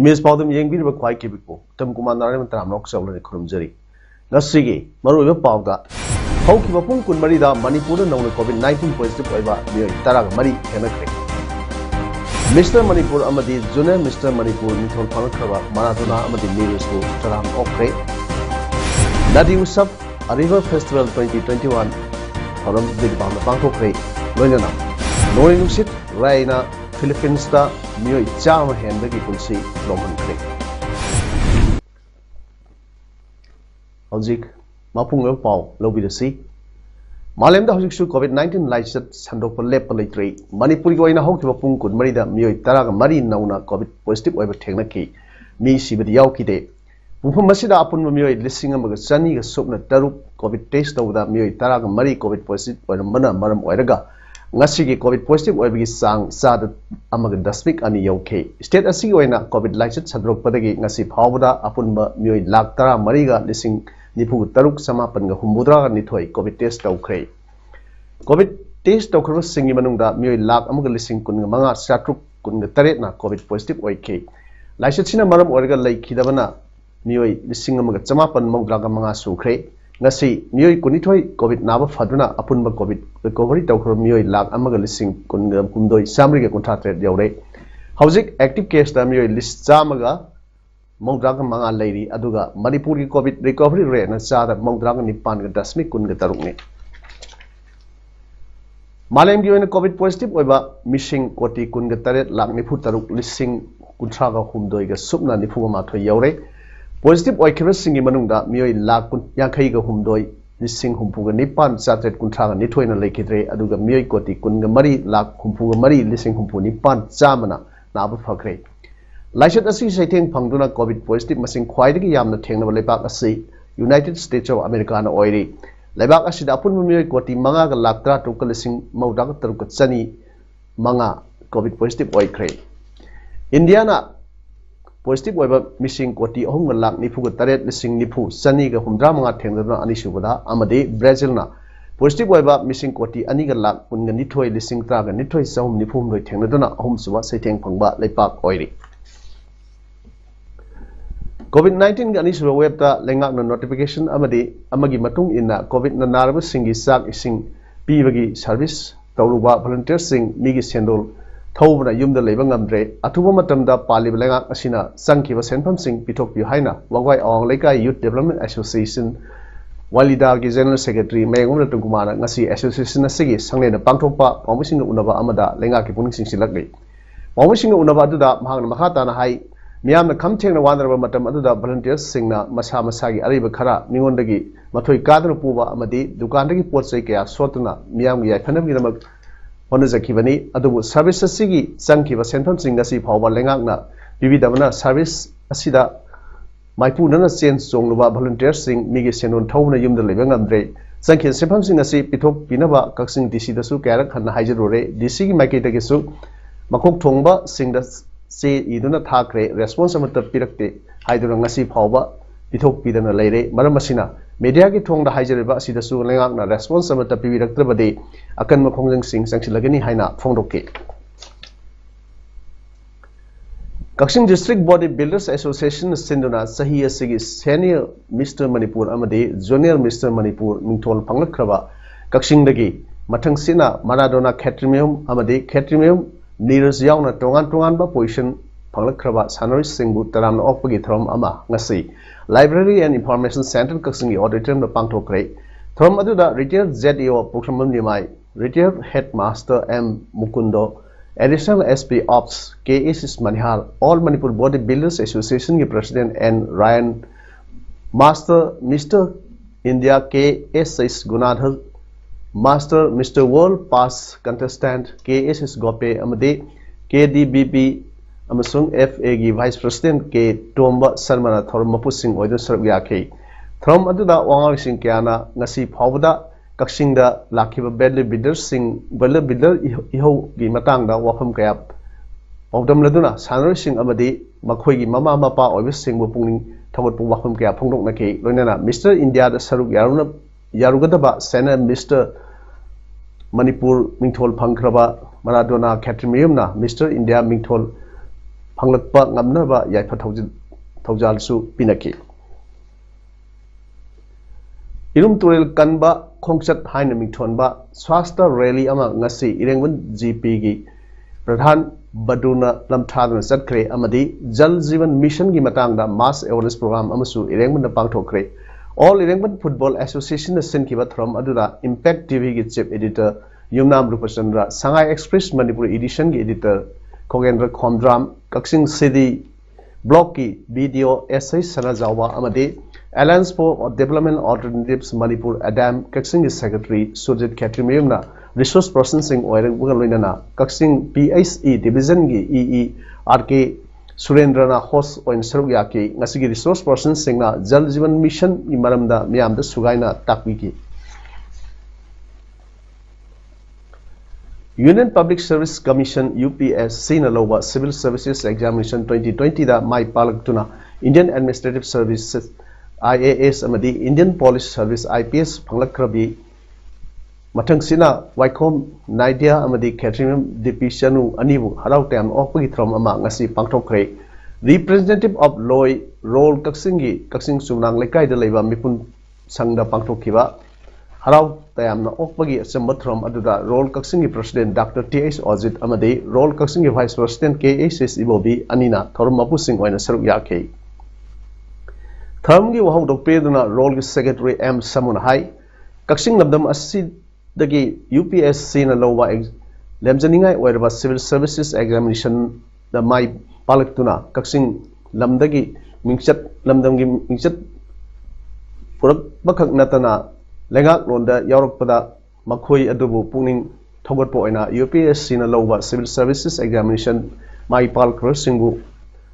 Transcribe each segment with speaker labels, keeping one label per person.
Speaker 1: Image पाउदम येंगबिरबा ख्वाई केबिको तम कुमार नारायण तरामनोक सौलने खुरुमजरी नसिगे मरुइबा पाउदा हौखिबा पुंग कुनमरीदा मणिपुर नौन कोविड-19 पॉजिटिव ओइबा मियोय तराग मरी हेनखरे मिस्टर मणिपुर अमदी जूनियर मिस्टर मणिपुर निथोल फानखरबा माराथोना अमदी नीरजको तराम ओखरे नदी उत्सव रिवर फेस्टिवल 2021 फरम दिगबांग पांगथोखरे लोइनना नोइ नुसित रायना फिलीपींस दा मियोय चाम हेंदगी पुंसी लोमनखरे हौजिक मापुंग पाव लौबिदसी मालेमदा हौजिकसु कोविड-19 लाइसत संदोक लेप लेत्रे मणिपुरी गोइना हौखिबा पुंग कुनमरीदा मियोय तराग मरी नौना कोविड पॉजिटिव ओइबा थेंगनकी मी सिबदि यावकिदे मुफम मसिदा अपुन मियोय लिसिंग अमग चनी ग सुपना तरुक कोविड टेस्ट तौदा मियोय तराग मरी कोविड पॉजिटिव ओइरमना मरम ओइरगा ngasi covid positive oibigi sang sada amaga dasmik ani yauke state asigi oina covid license sadrok padagi ngasi phawda apunba mioi lakh tara mariga lising nipu taruk samapan ga humbudra ga nithoi covid test taukhre covid test taukhra singi manungda mioi lakh amaga lising kun ga manga satruk kun ga taret na covid positive oike license sina maram orga laikhidabana mioi lising amaga samapan mongdra ga manga sukhre ngasi mioi kunithoi covid naba faduna apunba covid recovery tawkhro mioi lakh amaga lising kunga kumdoi samri ga contract yaure hauzik active case da mioi list chamaga mongdraga manga leiri aduga manipur gi covid recovery rate na chada mongdraga nipan ga dasmik kunga tarukni malem gi oina covid positive oiba missing koti kunga taret lakh nifu taruk lising kunthra ga humdoi ga supna nifu ma thoi yaure positive oikhiba singi manungda mioi lakh yankhai ga humdoi lising humpu ga nipan chatret kunthra ga nithoina lekhidre aduga mioi koti kunga mari lakh humpu ga mari lising humpu nipan chamana nabu phakre laisat asi saitheng phangduna covid positive masing khwaidagi yamna thengna lepak asi United States of America na oiri lebak asida apun mioi koti manga ga lakh tra tukal lising mauda ga taruk chani manga covid positive oikre India na positive oiba missing koti ahum lakh nifu ga taret lising nifu chani ga humdra manga thengna ani subada amade Brazil na positive oiba missing koti ani ga lakh kun ga nithoi lising tra ga nithoi sahum nifum loi thengna dona ahum suba saitheng phangba leipak oiri COVID-19 ga ani suba web ta lengak na notification amade amagi matung inna covid na naraba singi sak ising pibagi service tawruba volunteers sing migi sendol thawbna yumda leiba ngamdre athuba matamda paliba lengak asina sangkhiba senpham sing pithok pi haina wangwai awang leikai youth development association walida gi general secretary mayngomna tungkumana ngasi association asigi sangnena pangthokpa pawmising unaba amada lengak ki puning sing silakle pawmising unaba aduda mahangna makhata na hai miyamna khamthengna wandaraba matam aduda volunteers singna masa masagi ariba khara mingondagi mathoi kadru puba amadi dukandagi potsai kaya sotuna miyamgi yaifanamgi namak honazakibani adubu service asigi sangkiba sentham singasi phawba lengakna bibidabana service asida maipu nana chen chongluba volunteers sing migi senon thawna yumda leba ngamdre sangkhin sentham singasi pithok pinaba kaksing dc dasu kyarak khanna haijarore dc gi maike dagisu makhok thongba singda se iduna thakre response amata pirakte haidura ngasi phawba pithok pidana leire maram asina media ki thongda haijariba asida su lengakna response amata pibiraktrabade akan makhongjang sing sangsilagani haina phongdokke Kakshing District Body Builders Association sinduna sahi asigi senior Mr Manipur amade junior Mr Manipur mingthol phanglakraba Kakshing dagi mathang sina Maradona Catrimium amade Catrimium Neeraj yauna tongan ba position phanglakraba Sanori Singbu taramna okpagi throm ama ngasi Library and Information Center Kaksingi auditorium na pangthokre throm aduda retired ZEO Puksamam Nimai retired headmaster M Mukundo Additional SP Ops K.S. Manihal All Manipur Body Builders Association ki President N Ryan Master Mr India K.S. Gunadhar Master Mr World Pass Contestant K.S. Gope amade KDBP अमसुंग FA गी vice president के टोम्बा Sharma theorem मपुसिंग ओइदो सरब याखे theorem अदुदा Vanga सिंग क्याना ngasi फावदा कक्सिंगदा लाखिबा badly builder सिंग badly builder इहो गी मतंगदा वाफम कया पावदम लदुना सानर सिंग अमदी मखोइगी mama Mopa ओइबो सिंगबो पुंगिंग थगोटपु वाफम कया फोंदोकनाखे लोइनाना mister India दा सरुक यारुगदबा सेना मिस्टर मणिपुर मिंथोल फंखरबा मराडोना कैटरिमियमना मिस्टर इंडिया मिंथोल फंगलकपा ngamnaba yaifa thaujalsu pinaki इरुम तुरेल कनबा खोंगचत हाइन मिंथोनबा स्वास्थ्य रैली अमा ngasi इरेंगबन GP गी प्रधान बडुना लमथादना चतखरे अमदी जल जीवन मिशन गी मतंगदा मास अवेयरनेस प्रोग्राम अमसु इरेंगबन पांगथोखरे ऑल इरेंगबन फुटबॉल एसोसिएशन सिनखिबा थ्रम अदुदा इंपैक्ट टीवी गी chief editor Yumnam Rupchandra Sangai express Manipur edition गी editor Khogendra Khomdram Kakching city block की वीडियो एसआई सनाजावा अमदी Alliance for Development Alternatives Manipur Adam Kaksing Secretary Sujit Khatrimayumna Resource Processing Oirang Bugalloinana Kaksing PHE Division gi EE RK Surendrana host oin saruk yaki ngasigi Resource Processing na Jal Jeevan Mission gi maramda miyamda sugaina takpiki Union Public Service Commission UPSC na loba Civil Services Examination 2020 da mai palaktuna Indian Administrative Services IAS amadi Indian Police Service IPS phanglakkrabi mathangsina Waikhom Naidia amadi Khatrimayum Dipishanu anibu harau tam okpagi throm ama ngasi pangthokre representative of Loi Role Kaksingi Kaksing Sumnang Lekai da leiba mipun sangda pangthokhiba harau tayamna okpagi achamba throm aduda Role Kaksingi President Dr. TH Ojit amadi Role Kaksingi Vice President KHS Ibobi anina thorum mapu sing oina saruk yakhe Thamgi wahau dokpeduna role secretary M Samun Hai Kaksing Labdam Asi dagi UPSC na lowa lemjaningai oirba civil services examination da mai palaktuna Kaksing lamdagi mingchat lamdamgi mingchat purak bakhak natana lengak londa yaurokpada makhoi adubu pungning thogotpo oina UPSC na lowa civil services examination mai palkro singbu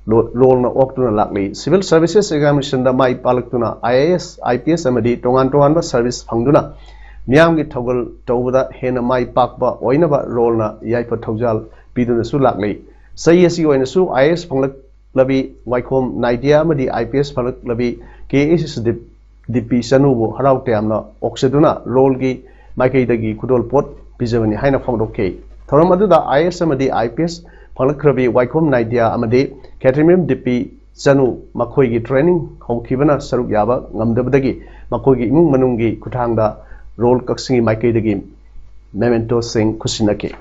Speaker 1: role na oktuna lakli civil services examination da mai palaktuna IAS IPS amadi tongan ba service phangduna miyam gi thogol tawda hena mai pakba oina ba role na yaipa thogjal piduna su lakli sayasi oina su IAS phanglak labi Waikhom Naidia amadi IPS phanglak labi KHS DP sanu bo harau tamna okseduna role gi maikei dagi kudol pot bijawani haina phangdokhe thoram adu da IAS amadi IPS phanglakkrabi Waikhom Naidia amadi Khatrimayum DP Chanu makhoigi training hongkhibana saruk yaba ngamdabadagi makhoigi imung manunggi kuthangda role kaksingi maikaidagi memento sing khusinake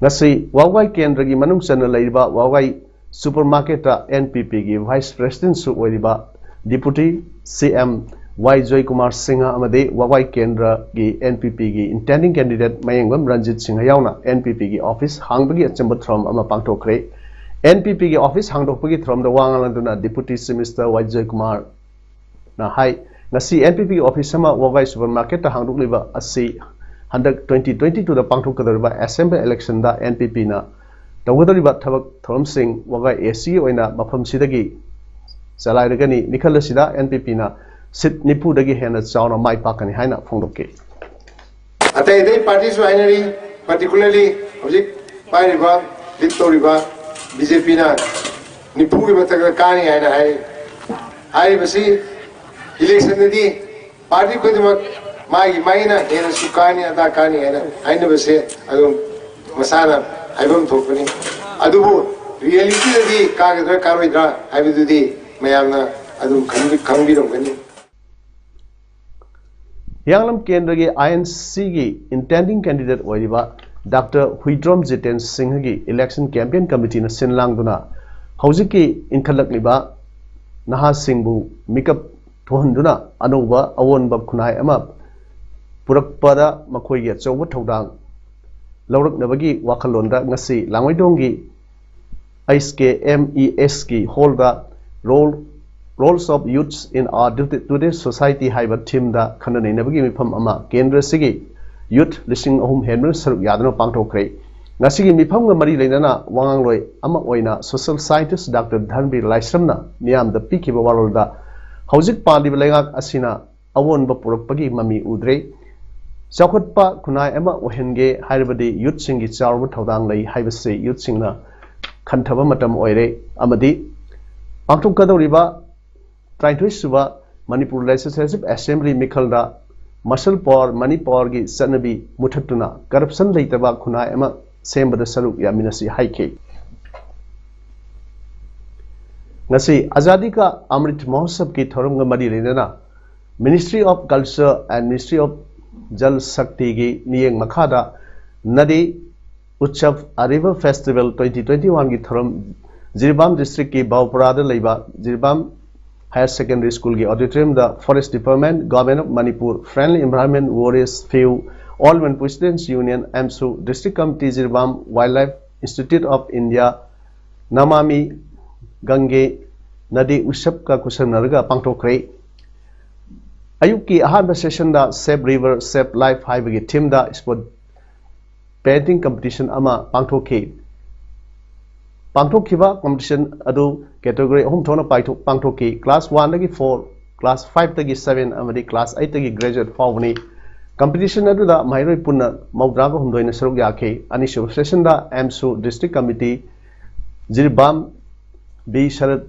Speaker 1: ngasi wawai kendragi manung chana leiba wawai supermarket ta NPP gi vice president su oiriba deputy CM Y Joy Kumar Singha amade wawai kendra gi NPP gi intending candidate Mayengbam Ranjit Singha yauna NPP gi office hangbagi achamba throm ama pangthokre NPP gi office hangdokpagi throm da wangalanduna deputy minister Y Joy Kumar na hai ngasi NPP gi office sama wawai supermarket ta hangdokliba asi handak 2022 da pangthokadariba assembly election da NPP na tawgadariba thabak throm sing wawai AC oina mafam sidagi chalairagani nikhalasida NPP na sit nipu dagi hena chauna mai pakani haina phongdoke
Speaker 2: atai dei parties binary particularly object by river victoria BJP na nipu gi mataga kani haina hai basi election di party ko dimak mai na hena sukani ada kani haina basi adum masana aibam thokani adubu reality di kaga karoidra aibu di mayamna adum khangbiramgani
Speaker 1: Yanglam Kendra gi INC gi intending candidate oiriba Dr. Huidrom Jiten Singh gi election campaign committee na sinlangduna haujiki inkhalakliba naha singbu mikap thohanduna anuba awonba khunai ama purakpada makhoi gi chawba thodang lawraknabagi wakhalonda ngasi langwaidong gi ISKMES gi holda roles of youths in our today's society haiba team da khanane nabagi mifam ama kendra sigi youth listing ahum henry saruk yadana pangthokre ngasi gi mifam ga mari leinana wangang loi ama oina social scientist Dr. Dhanbir Laisramna miyam da pikiba warolda hojik pali belengak asina awon ba purakpagi mami udre chawkhatpa khunai ama ohenge hairabadi youth singi chawba thodang lei haibase youth singna khanthaba matam oire amadi pangthok kadoriba 33 suba Manipur Legislative Assembly mikhalda Marshal Power Manipur gi sanabi muthatuna corruption leitaba khunai ama sembada saruk yaminasi haike ngasi azadi ka Amrit Mahotsav ki thoram ga mari lenana Ministry of Culture and Ministry of Jal Shakti gi niyeng makhada Nadi Utsav a River Festival 2021 gi thoram Jirbam district ki Bawparada leiba Jirbam Higher Secondary School ki auditorium the Forest Department Government of Manipur Friendly Environment Warriors Few All Women Presidents Union AMSU District Committee Jirbam Wildlife Institute of India Namami Gange Nadi Utsav ka kusanarga pangthokre Ayuki ahanba session da Save River Save Life haibagi team da sport painting competition ama pangthokhiba competition adu category ahum thona pangthokki class 1 dagi 4 class 5 dagi 7 amadi class 8 dagi graduate fawni competition adu da mairoi punna maudra ga humdoina saruk yakhe anishu session da AMSU district committee Jirbam B Sharad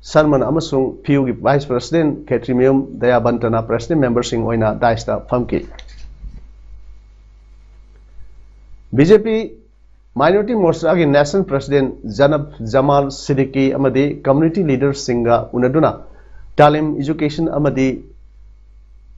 Speaker 1: Sarman amasung PU gi Vice President Ketrimium Dayabantana President Member Singh oina daista famki BJP Minority Morcha gi National President Janab Jamal Siddiqui amadi community leaders singa unaduna Talim Education amadi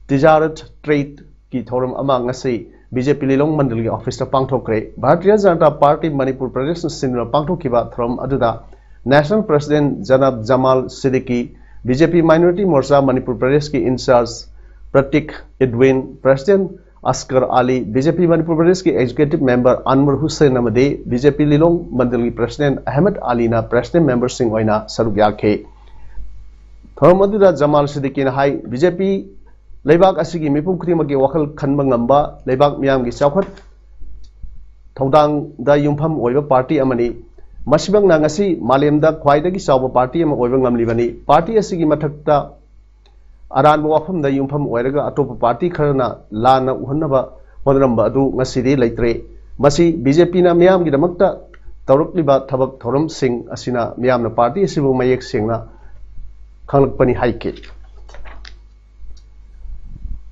Speaker 1: Tijarat Trade ki thoram ama ngasi BJP Lilong Mandal gi office ta pangthokre Bharatiya Janata Party Manipur Pradesh Sinra pangthokkiba thoram aduda National President Janab Jamal Siddiqui, BJP Minority Morcha Manipur Pradesh ki incharge Pratik Edwin, President Askar Ali, BJP Manipur Pradesh ki Executive Member Anwar Hussain amadi BJP Lilong Mandal ki President Ahmed Ali na President Member Singh oina saruk yakhe. Thoram aduda Jamal Siddiqui na hai BJP leibak asigi mipum khudimaki wakhal khanba ngamba leibak miyam gi chawkhat thodang da yumpham oiba party amani Masibang na ngasi malemda khwaidagi chawba party ama oiba ngamlibani party asigi mathakta aranba wafam da yumpham oiraga atopa party kharana lana uhannaba hodaramba adu ngasidi leitre masi BJP na miyam gi damakta tawrukliba thabak thoram sing asina miyam na party asibu mayek singna khanglakpani haike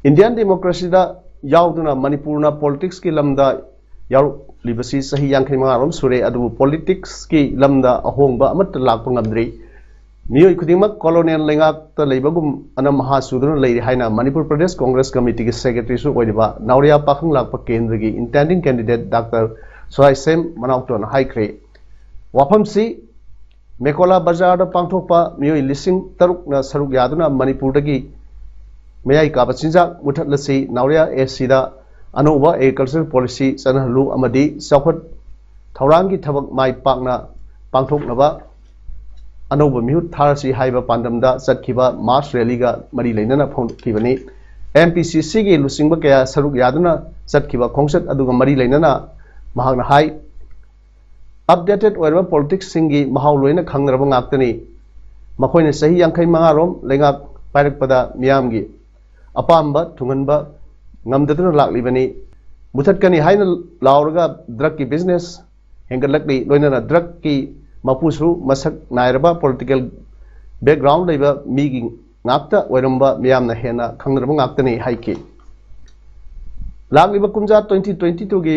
Speaker 1: Indian democracy da yauduna Manipur na politics ki lamda yaru libasi sahi yankhai mangarom sure adu politics ki lamda ahongba amat lakpa ngamdri miyoi khudingmak colonial lengak ta leibagum anam ha suduna leiri haina Manipur Pradesh Congress Committee ki secretary su oiba Nauria Pakhang lakpa kendra gi intending candidate Dr. Sorai Sem Manauton haikre wafam si Mekola Bazar da pangthokpa miyoi lising taruk na saruk yaduna Manipur dagi mayai ka bachinja muthatlasi Nauria SC da Anova agricultural policy sanhalu amadi chawkhat thaurangi thabak mai pakna pangthoknaba anova mihut tharasi haiba pandamda chatkhiba mass rally ga mari leinana phongkhibani MPCC gi lusingba kaya saruk yaduna chatkhiba khongsat aduga mari leinana mahakna hai updated oirba politics singi mahau loina khangraba ngaktani makoina sahi yankhai mangarom lengak pairakpada miyamgi apamba thunganba ngamdaduna laklibani muthatkani haina lauraga drug ki business hengalakli loinana drug ki mapusu masak nairaba political background leiba migi ngakta oiramba miyamna hena khangraba ngaktani haike lakliba kumja 2022 gi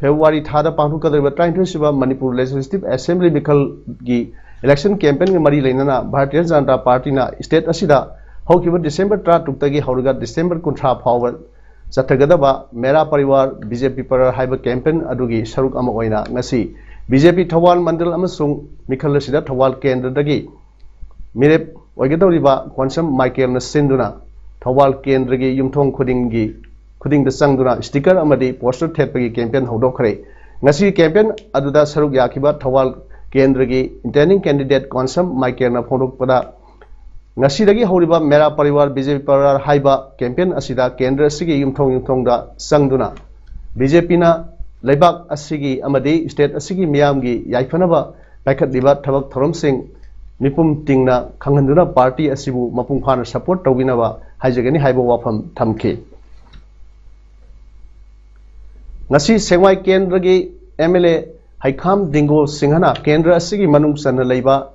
Speaker 1: February thada pangthokadriba 23 siba Manipur Legislative Assembly mikhal gi election campaign gi mari leinana Bharatiya Janata Party na state asida haukiba December 3 tagi hauraga December 13 fawba Sathagadaba Mera Pariwar BJP Parar Haiba campaign adugi saruk ama oina ngasi BJP Thawal Mandal amasung mikhal asida Thawal Kendra dagi mirep oigadoriba Khonsam Michael na sinduna Thawal Kendra gi yumthong khuding da sangduna sticker amadi poster thepagi campaign haudokhre ngasi campaign aduda saruk yakiba Thawal Kendra gi intending candidate Khonsam Michael na phondokpada Nasidagi horiba Mera Pariwar BJP Parar haiba campaign asida kendra sigi yumthong da sangduna BJP na लेबाक असिगी अमदी state असिगी मियामगी याइफनबा पाइखतलिबा थबक थरमसिंग मिपुम तिंगना खंगनदुना party असिबु मपुंग फाना support तौगिनबा हाइजगनी हाइबो वाफम थमखि ngasi sengwai kendra gi MLA Haikham Dingo Singhana kendra asigi manung sanna leiba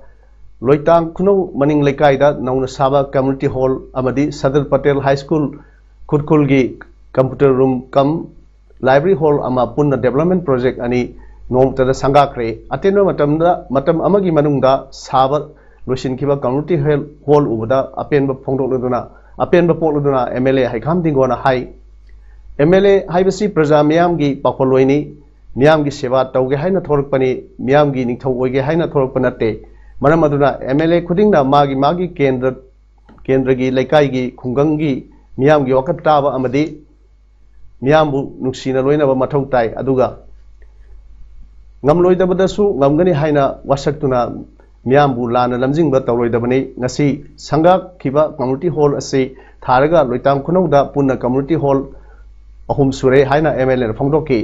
Speaker 1: loitang kuno maning lekai da nauna saba community hall amadi Sadar Patel High School Kurkul gi computer room kam library hall ama punna development project ani nom tada sangakre ateno matam amagi manungda saba losin kiba community hall ubada apenba phongdoluduna apenba poluduna MLA Haikham Dingo na hai MLA हाइबसी प्रजा मियाम की पाखोलोइनी मियाम की सेवा तौगे हाइना थोरकपनी मियाम की निथौ ओइगे हाइना थोरकप नते मरम अदुना MLA खुदिंगना मागी केंद्र की लेकाई की खुंगंग की मियाम की वकत ताबा अमदी मियाम बु नुक्सीना लोइनबा मथौ ताई अदुगा ngamloidabadasu ngamgani haina wasakuna miyambu lana lamjingba tawloidabani ngasi sangak khiba community hall ase tharaga loitang khunauda punna community hall ahum sure haina MLA phongdoki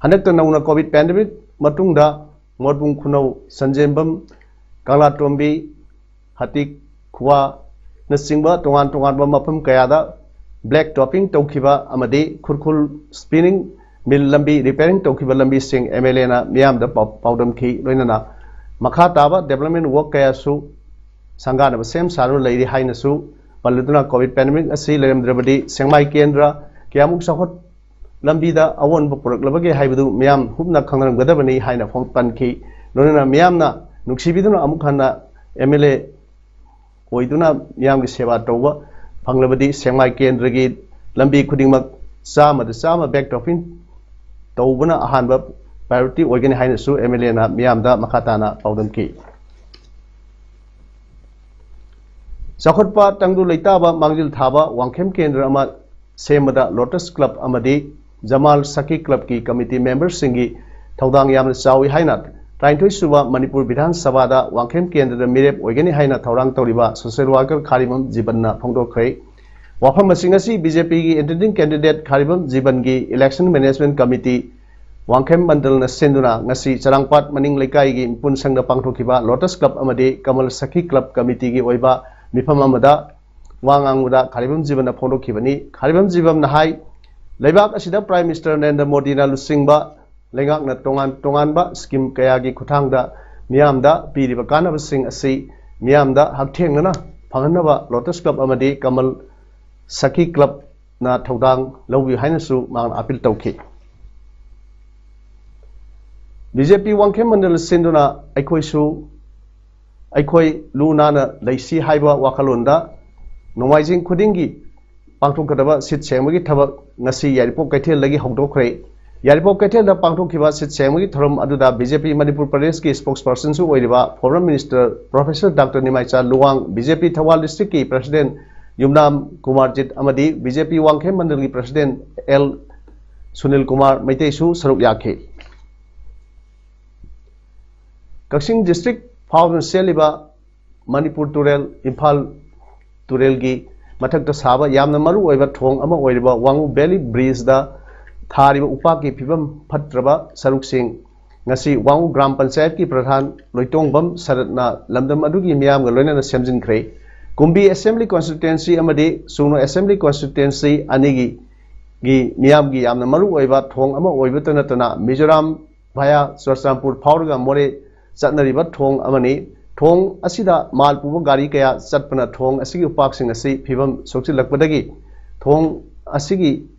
Speaker 1: hanakta nauna covid pandemic matungda morbung khunau sanjembam kala tombi hatik khwa nasingba tongan ba mapam kayada black topping tawkhiba amadi khurkhul spinning mill lambi repairing tawkhiba lambi sing MLA na miyam da paudam khi loinana makha taba development work kaya su sangana ba same saru leiri haina su paluduna covid pandemic asi leremdrabadi sengmai kendra Kiamuk sakot lambida awon bapurok labage haibadu miyam hubna khangram gadabani haina phong panki nonana miyamna nuksibiduna amuk hana MLA oiduna miyam gi sewa tawba phanglabadi sengmai kendragi lambi khudingmak chama back topping tawbuna ahanba priority oigani haina su MLA na miyamda makhatana paudamki sakotpa tangdu leitaba mangjil thaba wangkhem kendra ama Semada Lotus Club amadi Jamal Saki Club ki committee members singi thaudang yamna chawi haina 32 suba Manipur Bidhan Sabha da wangkhem kendra mirep oigani haina thaurang tawriba social worker Kharibam Jibanna phongdokhai wafam masingasi BJP gi intending candidate Kharibam Jiban gi election management committee wangkhem mandal na senduna ngasi charangpat maning lekai gi punsang na pangthokiba Lotus Club amadi Kamal Saki Club committee gi oiba mifam amada Wanganguda Kharibam Jiban na photo kibani Kharibam Jiban na hai leibak asida Prime Minister Narendra Modi na lusingba lengak na tongan ba scheme kaya gi khuthangda miyamda piriba kanaba sing asi miyamda haktheng na phanganaba Lotus Club amadi Kamal Saki Club na thaudang lobi hainasu mang appeal tawki BJP wangkhem mandal sinduna aikoi luna na leisi haiba wakalonda Nomaijing Kudingi Pangtokadaba sit Samagi Taba Nasi Yaripok Katel Lagi Hogdokre Yaripok Katel the Pangtokiva sit Samagi Thorum Aduda BJP Manipur Pradesh ki spokesperson su Oidiba Foreign Minister Professor Dr. Nimaicha Luang BJP Thawal District ki President Yumnam Kumarjit Amadi BJP Wangkhem Mandal ki President L Sunil Kumar Maitei su Saruk Yakhe Kaksing District Foundation Seliba Manipur Turel Imphal Turelgi mathak ta saba yamna maru oiba thong ama oiriba Wangu Valley Bridge da thariba upaki phibam phatraba saruk sing ngasi Wangu Gram Panchayat ki Pradhan Loitongbam Saratna lamdam adugi miyam ga loinana semjin khre Kumbi Assembly Constituency amadi Sungno Assembly Constituency anigi gi miyam gi yamna maru oiba thong ama oiba tana Mizoram via Churachandpur phawrga more chatnariba thong amani Thong asida malpuba gari kaya chatpana thong asigi upaksing asi phibam sokchilakpadagi thong asigi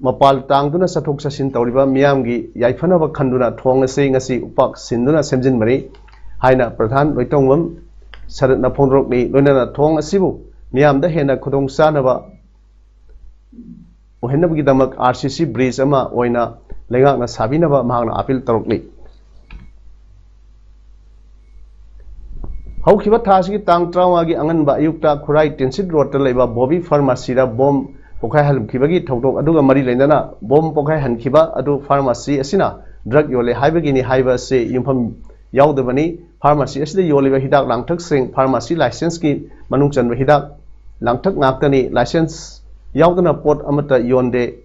Speaker 1: mapal tangduna sathok sasin tawriba miyamgi yaifhanaba khanduna thong ase ngasi upak sinduna semjin mari haina pradhan loitongwam saratna phongrokni loinana thong asibu miyamda hena khudong sanaba ohenabgi damak RCC bridge ama oina lengakna sabinaba mahangna appeal tarokni Haukiba thasi tang trauma gi angan ba yukta khurai tensit road ta leiba Bobby Pharmacy da bom pokai halum khibagi thodok aduga mari leinana bom pokai hankhiba adu pharmacy asina drug yole haibagi ni haiba se yumpham yaudabani pharmacy asida yole ba hidak langthak sing pharmacy license ki manung chanba hidak langthak ngaktani license yaudana pot amata yonde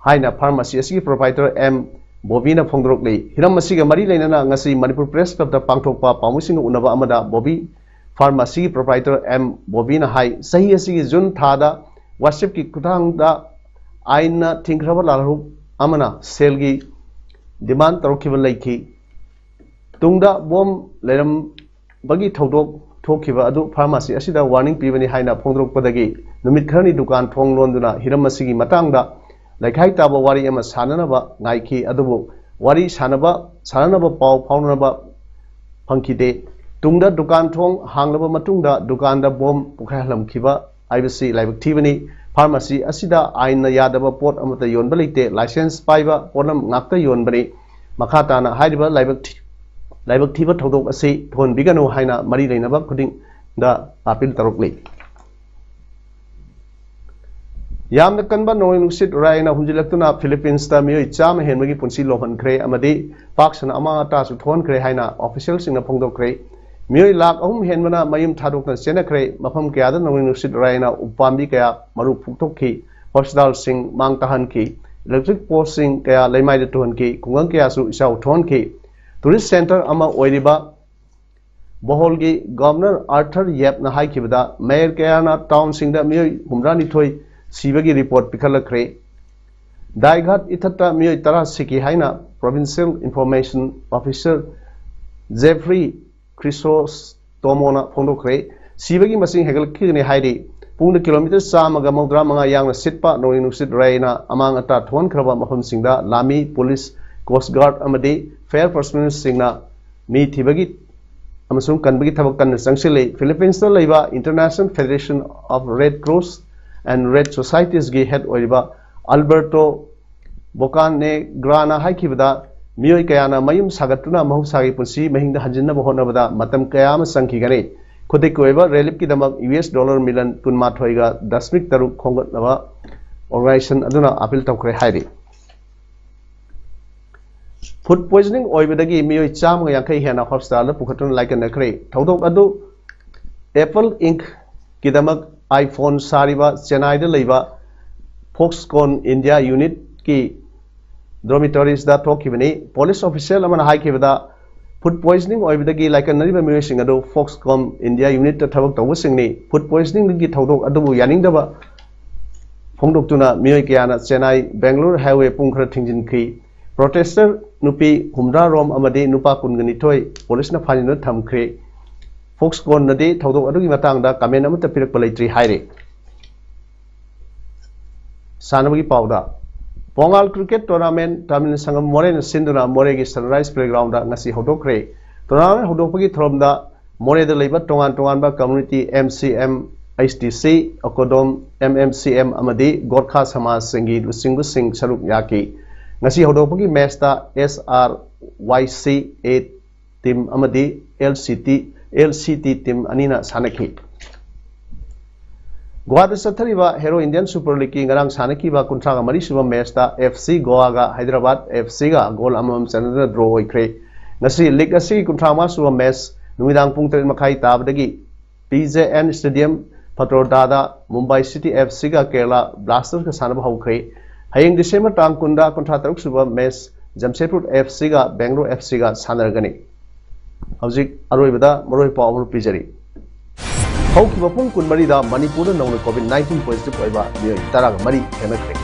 Speaker 1: haina pharmacy asigi proprietor M Bobby na phongdrokli hiram asiga mari leinana ngasi Manipur Press Club da pangthokpa pamusing unaba amada Bobby pharmacy proprietor M Bobby na hai sahi asigi June thada worship ki kuthang da aina thingkraba lalu amana selgi demand tarokhiba laiki tungda bom leram bagi thodok thokhiba adu pharmacy asida warning pibani haina phongdrokpadagi numit kharni dukan thong londuna hiram asigi matangda laikhai taba wari ama sananaba ngaiki adubu wari sananaba pau phaunaba phangkide tungda dukan thong hanglaba matungda dukanda bom pukhailamkhiba IBC laibak thibani pharmacy asida aina yadaba pot amata yonba leite license paiba ponam ngakta yonbani makhatana haiba laibak thiba thodok asi thon bigano haina mari leinaba khuding da apil tarokli yamna kanba noy nusit raina hunjilaktuna Philippines ta mioi cham henmagi punsi lohan khre amadi paksana ama ta su thon khre haina official singna phongdok khre mioi lak ahum henmana mayum thadokna chena khre mafam kya da noy nusit raina upambi kaya maru phuktok ki hospital sing mang tahan ki electric post sing kaya leimai de thon ki kungang kya su isau thon ki tourist center ama oiriba boholgi governor Arthur Yap na haikibada mayor kaya na town singda mioi humrani thoi Sibagi report Pikalakre Daighat Itata Mio Tara Siki Haina Provincial Information Officer Jeffrey Chrysostomona Pondokre Sibagi Masing Hegel Kini Heidi Pung the kilometers Samaga Mogra Manga Yang Sitpa Noinusit Raina among a Tatuan Kraba Mahon Singda Lami Police Coast Guard Amadi Fair Personal Singna Mi Tibagi Amasung Kanbagi Tabakan Sangsile Philippines Leva International Federation of Red Cross and Red Societies gi head oiriba Alberto Bocane Grana haikibada mioi kayana mayum sagatuna mahusagi punsi mahingda hanjinna bohonabada matam kayama sankhigane khodik koiba relief ki damak US dollar million tunma thoiga dasmik taruk khongatnaba organization aduna appeal tawkre hairi food poisoning oibadagi mioi cham yankai hena hospital pukhatun like an akre thodok adu Apple Inc kidamak iPhone Sariba Chennai de Leva Foxconn India unit ki dormitories da Tokibani police official amana haikibada food poisoning oibadagi like an riba miwesing adu Foxconn India unit ta thabak tawsingni food poisoning gi thodok adubu yaningdaba phongdoktuna mioi kayana Chennai Bangalore highway pungkhra thingjin khi protester nupi humra rom amadi nupa kungani thoi police na phanina thamkhre Foxconn nadi thodok adugi matangda comment amata pirak palaitri haire sanabagi pauda Pongal cricket tournament Tamil Sangam More Sinduna Moregi Sunrise Playground ngasi hodokre tournament hodokpagi thromda More de leiba tongan ba community MCM HTC Okodom MMCM amadi Gorkha Samaj Singi Sing Saruk Yaki ngasi hodokpagi match ta SRYC8 team amadi LCT team anina sanaki Goa da sathariba Hero Indian Super League ngarang sanaki ba kuntraga mari suba match ta FC Goa ga Hyderabad FC ga goal amam chanadra draw oikre ngasi league asi kuntrama suba match numidang pung 3 makhai tabadagi PJN Stadium Patrodada Mumbai City FC ga Kerala Blasters ka sanaba hokre hayeng December tang kunda kuntra taruk suba match Jamshedpur FC ga Bangalore FC ga sanargani Hauzik aroibada moroi pawur pijari haukiba pung kun mari da Manipur na COVID-19 positive oiba mioi taraga mari henakre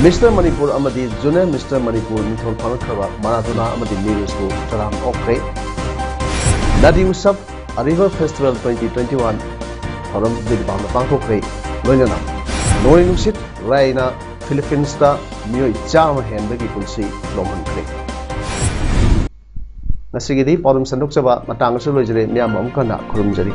Speaker 1: Mr Manipur amadi Junior Mr Manipur mithol phanakhraba Maradona amadi News ko charam okre Nadi Usab River Festival 2021 Forum Digbang pangthokre loinana noi nusit raina Philippines ta mioi chama henbagi punsi lomhankre Nasigidi Podum Sanduk Saba Matang Sulojere Miam Omkana Kurumjari